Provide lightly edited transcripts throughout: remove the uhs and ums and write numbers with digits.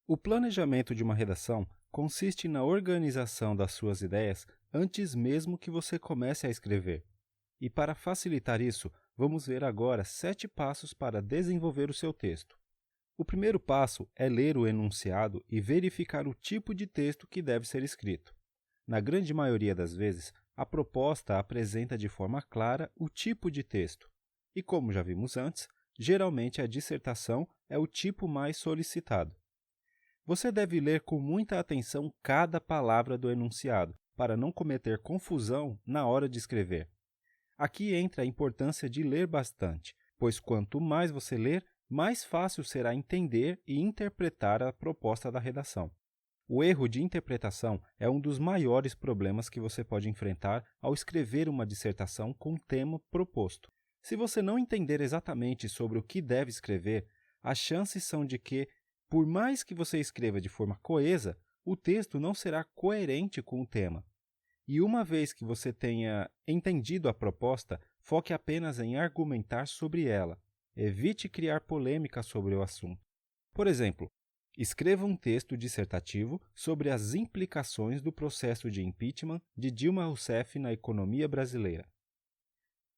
O planejamento de uma redação consiste na organização das suas ideias antes mesmo que você comece a escrever. E para facilitar isso, vamos ver agora 7 passos para desenvolver o seu texto. O primeiro passo é ler o enunciado e verificar o tipo de texto que deve ser escrito. Na grande maioria das vezes, a proposta apresenta de forma clara o tipo de texto. E como já vimos antes, geralmente a dissertação é o tipo mais solicitado. Você deve ler com muita atenção cada palavra do enunciado, para não cometer confusão na hora de escrever. Aqui entra a importância de ler bastante, pois quanto mais você ler, mais fácil será entender e interpretar a proposta da redação. O erro de interpretação é um dos maiores problemas que você pode enfrentar ao escrever uma dissertação com o tema proposto. Se você não entender exatamente sobre o que deve escrever, as chances são de que, por mais que você escreva de forma coesa, o texto não será coerente com o tema. E uma vez que você tenha entendido a proposta, foque apenas em argumentar sobre ela. Evite criar polêmica sobre o assunto. Por exemplo, escreva um texto dissertativo sobre as implicações do processo de impeachment de Dilma Rousseff na economia brasileira.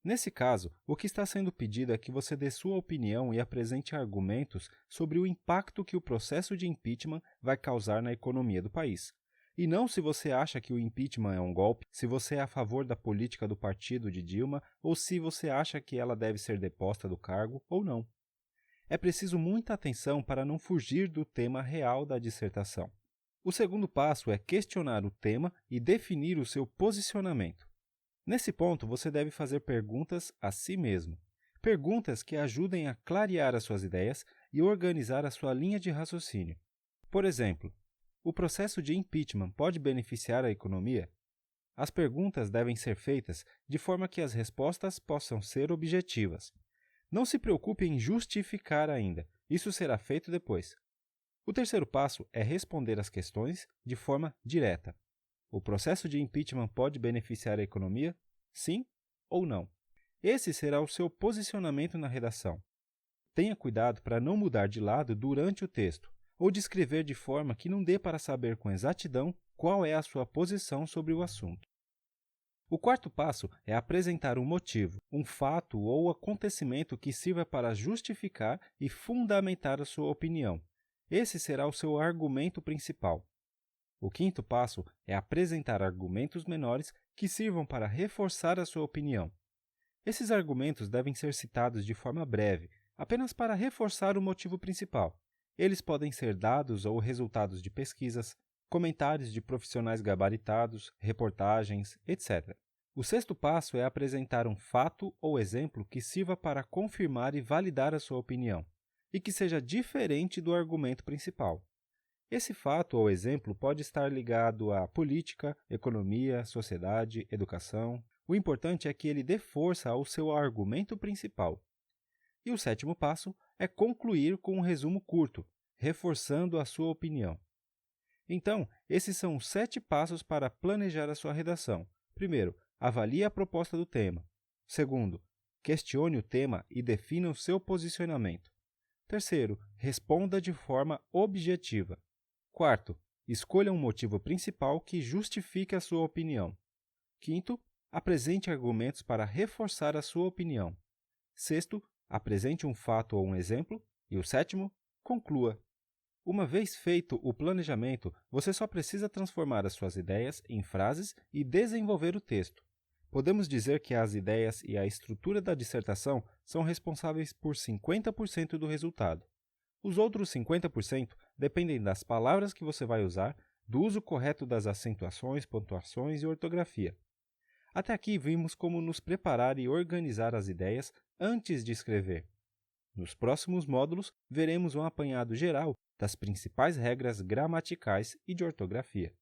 Nesse caso, o que está sendo pedido é que você dê sua opinião e apresente argumentos sobre o impacto que o processo de impeachment vai causar na economia do país. E não se você acha que o impeachment é um golpe, se você é a favor da política do partido de Dilma ou se você acha que ela deve ser deposta do cargo ou não. É preciso muita atenção para não fugir do tema real da dissertação. O segundo passo é questionar o tema e definir o seu posicionamento. Nesse ponto, você deve fazer perguntas a si mesmo. Perguntas que ajudem a clarear as suas ideias e organizar a sua linha de raciocínio. Por exemplo, o processo de impeachment pode beneficiar a economia? As perguntas devem ser feitas de forma que as respostas possam ser objetivas. Não se preocupe em justificar ainda, isso será feito depois. O terceiro passo é responder às questões de forma direta. O processo de impeachment pode beneficiar a economia? Sim ou não? Esse será o seu posicionamento na redação. Tenha cuidado para não mudar de lado durante o texto, ou de escrever de forma que não dê para saber com exatidão qual é a sua posição sobre o assunto. O quarto passo é apresentar um motivo, um fato ou acontecimento que sirva para justificar e fundamentar a sua opinião. Esse será o seu argumento principal. O quinto passo é apresentar argumentos menores que sirvam para reforçar a sua opinião. Esses argumentos devem ser citados de forma breve, apenas para reforçar o motivo principal. Eles podem ser dados ou resultados de pesquisas, comentários de profissionais gabaritados, reportagens, etc. O sexto passo é apresentar um fato ou exemplo que sirva para confirmar e validar a sua opinião, e que seja diferente do argumento principal. Esse fato ou exemplo pode estar ligado à política, economia, sociedade, educação. O importante é que ele dê força ao seu argumento principal. E o sétimo passo é concluir com um resumo curto, reforçando a sua opinião. Então, esses são os 7 passos para planejar a sua redação. Primeiro, avalie a proposta do tema. Segundo, questione o tema e defina o seu posicionamento. Terceiro, responda de forma objetiva. Quarto, escolha um motivo principal que justifique a sua opinião. Quinto, apresente argumentos para reforçar a sua opinião. Sexto, apresente um fato ou um exemplo. E o sétimo, conclua. Uma vez feito o planejamento, você só precisa transformar as suas ideias em frases e desenvolver o texto. Podemos dizer que as ideias e a estrutura da dissertação são responsáveis por 50% do resultado. Os outros 50% dependem das palavras que você vai usar, do uso correto das acentuações, pontuações e ortografia. Até aqui vimos como nos preparar e organizar as ideias antes de escrever. Nos próximos módulos, veremos um apanhado geral das principais regras gramaticais e de ortografia.